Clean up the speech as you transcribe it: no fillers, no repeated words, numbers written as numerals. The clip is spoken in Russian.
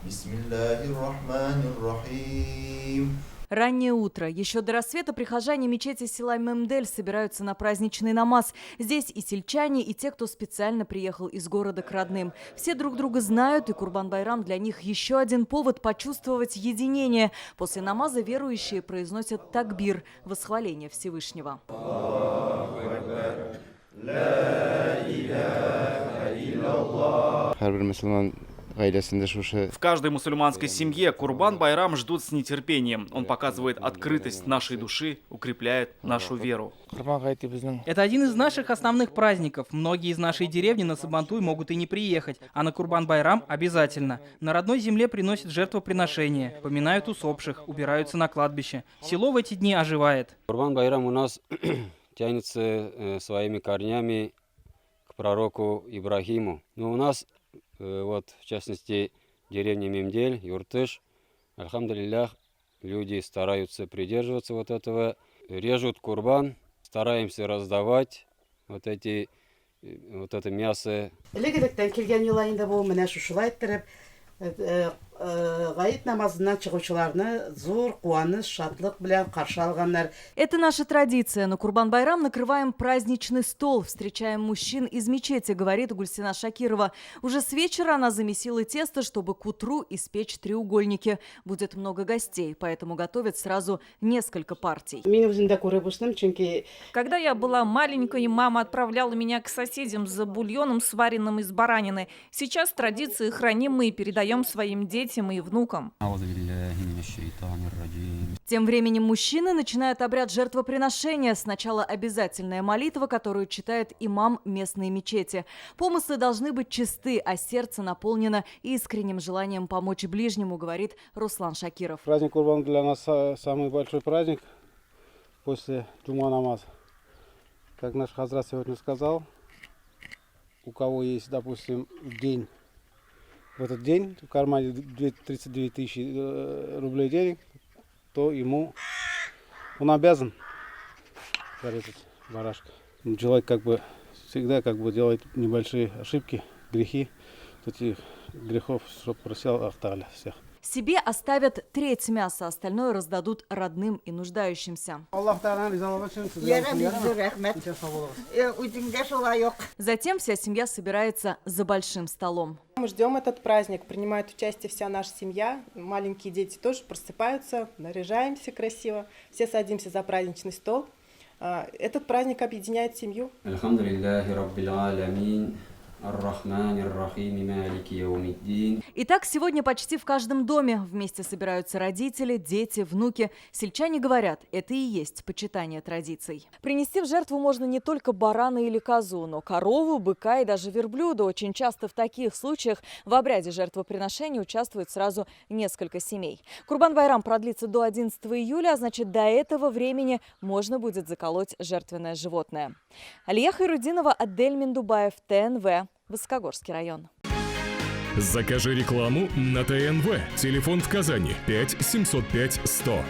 Бисмиллахир-рахманир-рахим. Раннее утро. Еще до рассвета прихожане мечети села Мемдель собираются на праздничный намаз. Здесь и сельчане, и те, кто специально приехал из города к родным. Все друг друга знают, и Курбан-байрам для них еще один повод почувствовать единение. После намаза верующие произносят такбир – восхваление Всевышнего. В каждой мусульманской семье Курбан-байрам ждут с нетерпением. Он показывает открытость нашей души, укрепляет нашу веру. Это один из наших основных праздников. Многие из нашей деревни на Сабантуй могут и не приехать, а на Курбан-байрам обязательно. На родной земле приносят жертвоприношения, поминают усопших, убираются на кладбище. Село в эти дни оживает. Курбан-байрам у нас тянется своими корнями к пророку Ибрахиму. Но у нас, вот, в частности, деревня Мемдель, Юртыш, альхамдулиллах, люди стараются придерживаться вот этого, режут курбан, стараемся раздавать вот это мясо. Гайыт намазынан чыгучыларны зур куаныч, шатлык белән каршы алганнар. Это наша традиция. На Курбан-байрам накрываем праздничный стол, встречаем мужчин из мечети, говорит Гульсина Шакирова. Уже с вечера она замесила тесто, чтобы к утру испечь треугольники. Будет много гостей, поэтому готовят сразу несколько партий. Когда я была маленькой, мама отправляла меня к соседям за бульоном, сваренным из баранины. Сейчас традиции храним мы и передаем своим детям и внукам. Тем временем мужчины начинают обряд жертвоприношения. Сначала обязательная молитва, которую читает имам местной мечети. Помыслы должны быть чисты, а сердце наполнено искренним желанием помочь ближнему, говорит Руслан Шакиров. Праздник Курбан для нас самый большой праздник после джума намаза. Как наш хазрат сегодня сказал, у кого есть, допустим, в этот день в кармане 39 тысяч рублей денег, то он обязан зарезать барашка. Человек всегда делает небольшие ошибки, грехи. Этих грехов, чтобы просил Аллах Тааля всех. Себе оставят треть мяса, остальное раздадут родным и нуждающимся. Затем вся семья собирается за большим столом. Мы ждем этот праздник, принимает участие вся наша семья. Маленькие дети тоже просыпаются, наряжаемся красиво, все садимся за праздничный стол. Этот праздник объединяет семью. Итак, сегодня почти в каждом доме вместе собираются родители, дети, внуки. Сельчане говорят, это и есть почитание традиций. Принести в жертву можно не только барана или козу, но корову, быка и даже верблюда. Очень часто в таких случаях в обряде жертвоприношения участвуют сразу несколько семей. Курбан-байрам продлится до 11 июля, а значит, до этого времени можно будет заколоть жертвенное животное. Алия Хайрудинова, Адель Миндубаев, ТНВ. Высокогорский район. Закажи рекламу на ТНВ. Телефон в Казани 5 705 100.